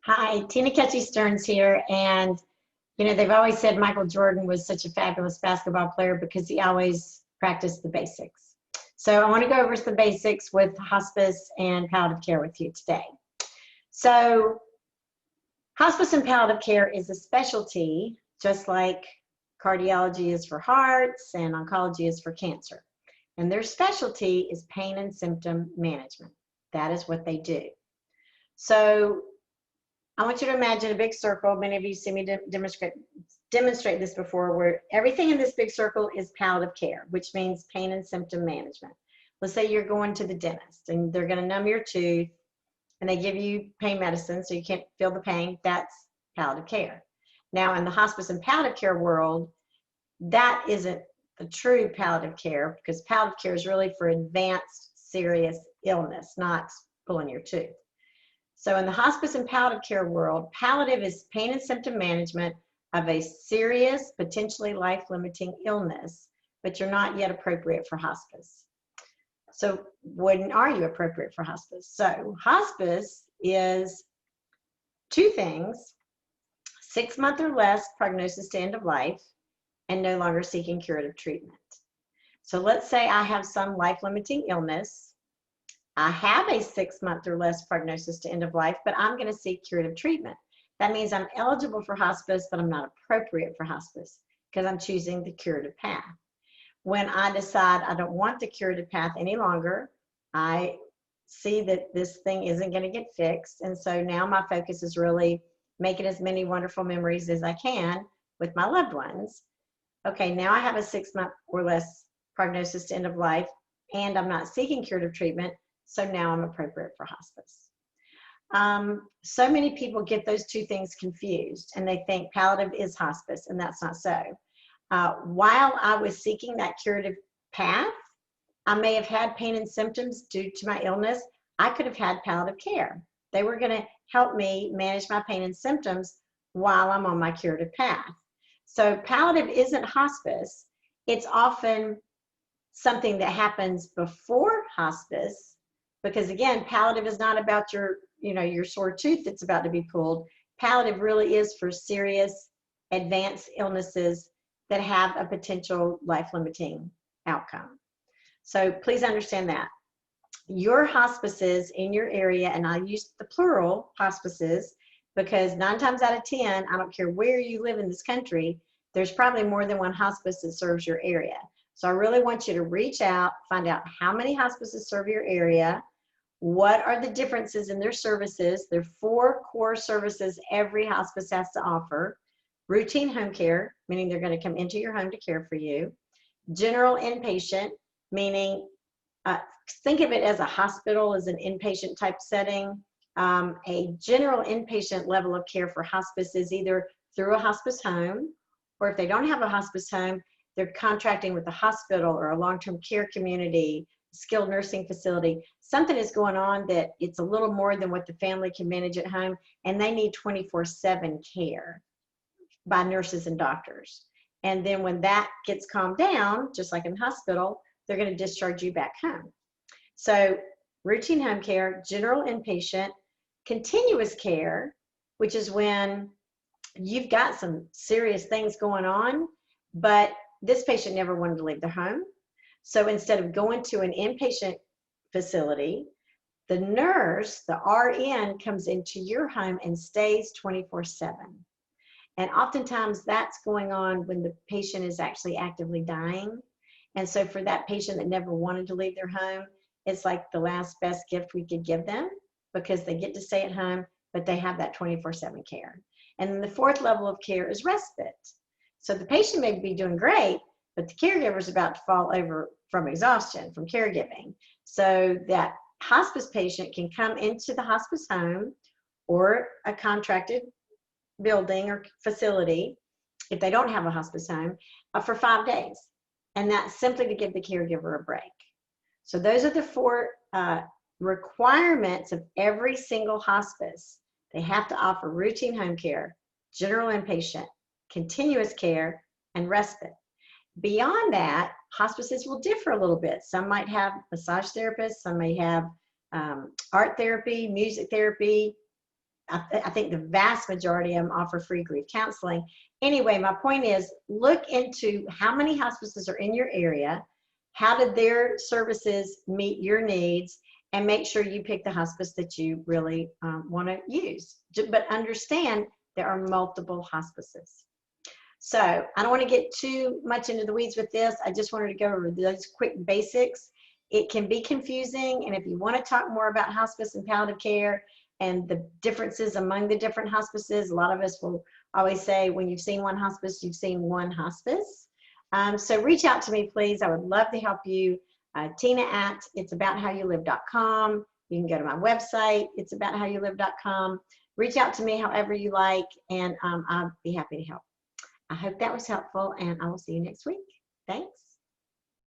Hi, Tina Ketchie Stearns here. And, they've always said Michael Jordan was such a fabulous basketball player because he always practiced the basics. So I want to go over the basics with hospice and palliative care with you today. So hospice and palliative care is a specialty, just like cardiology is for hearts and oncology is for cancer. And their specialty is pain and symptom management. That is what they do. So I want you to imagine a big circle. Many of you see me demonstrate this before, where everything in this big circle is palliative care, which means pain and symptom management. Let's say you're going to the dentist and they're going to numb your tooth and they give you pain medicine so you can't feel the pain. That's palliative care. Now, in the hospice and palliative care world, that isn't the true palliative care, because palliative care is really for advanced serious illness, not pulling your tooth. So in the hospice and palliative care world, palliative is pain and symptom management of a serious, potentially life-limiting illness, but you're not yet appropriate for hospice. So when are you appropriate for hospice? So hospice is two things: 6 months or less prognosis to end of life, and no longer seeking curative treatment. So let's say I have some life-limiting illness. I have a 6 month or less prognosis to end of life, but I'm going to seek curative treatment. That means I'm eligible for hospice, but I'm not appropriate for hospice because I'm choosing the curative path. When I decide I don't want the curative path any longer, I see that this thing isn't going to get fixed. And so now my focus is really making as many wonderful memories as I can with my loved ones. Okay, now I have a 6 month or less prognosis to end of life, and I'm not seeking curative treatment. So now I'm appropriate for hospice. So many people get those two things confused, and they think palliative is hospice, and that's not so. While I was seeking that curative path, I may have had pain and symptoms due to my illness. I could have had palliative care. They were going to help me manage my pain and symptoms while I'm on my curative path. So palliative isn't hospice. It's often something that happens before hospice, because again, palliative is not about your sore tooth that's about to be pulled. Palliative really is for serious advanced illnesses that have a potential life-limiting outcome. So please understand that. Your hospices in your area, and I use the plural hospices because 9 times out of 10, I don't care where you live in this country, there's probably more than one hospice that serves your area. So I really want you to reach out, find out how many hospices serve your area, what are the differences in their services. There are 4 core services every hospice has to offer. Routine home care, meaning they're going to come into your home to care for you. General inpatient, meaning think of it as a hospital, as an inpatient type setting. A general inpatient level of care for hospice is either through a hospice home, or if they don't have a hospice home, they're contracting with a hospital or a long-term care community, skilled nursing facility. Something is going on that it's a little more than what the family can manage at home, and they need 24/7 care by nurses and doctors. And then when that gets calmed down, just like in the hospital, they're going to discharge you back home. So routine home care, general inpatient, continuous care, which is when you've got some serious things going on, but this patient never wanted to leave their home. So instead of going to an inpatient facility, the nurse, the RN, comes into your home and stays 24/7. And oftentimes that's going on when the patient is actually actively dying. And so for that patient that never wanted to leave their home, it's like the last best gift we could give them, because they get to stay at home, but they have that 24/7 care. And then the 4th level of care is respite. So the patient may be doing great, but the caregiver is about to fall over from exhaustion, from caregiving. So that hospice patient can come into the hospice home or a contracted building or facility, if they don't have a hospice home, for 5 days. And that's simply to give the caregiver a break. So those are the 4 requirements of every single hospice. They have to offer routine home care, general inpatient, continuous care, and respite. Beyond that, hospices will differ a little bit. Some might have massage therapists, some may have art therapy, music therapy, I think the vast majority of them offer free grief counseling. Anyway, my point is, look into how many hospices are in your area, how did their services meet your needs, and make sure you pick the hospice that you really want to use. But understand there are multiple hospices. So I don't want to get too much into the weeds with this. I just wanted to go over those quick basics. It can be confusing, and if you want to talk more about hospice and palliative care and the differences among the different hospices, a lot of us will always say when you've seen one hospice, you've seen one hospice. So reach out to me, please. I would love to help you. Tina at it'sabouthowyoullive.com. You can go to my website, it'sabouthowyoullive.com. Reach out to me however you like, and I'll be happy to help. I hope that was helpful, and I will see you next week. Thanks.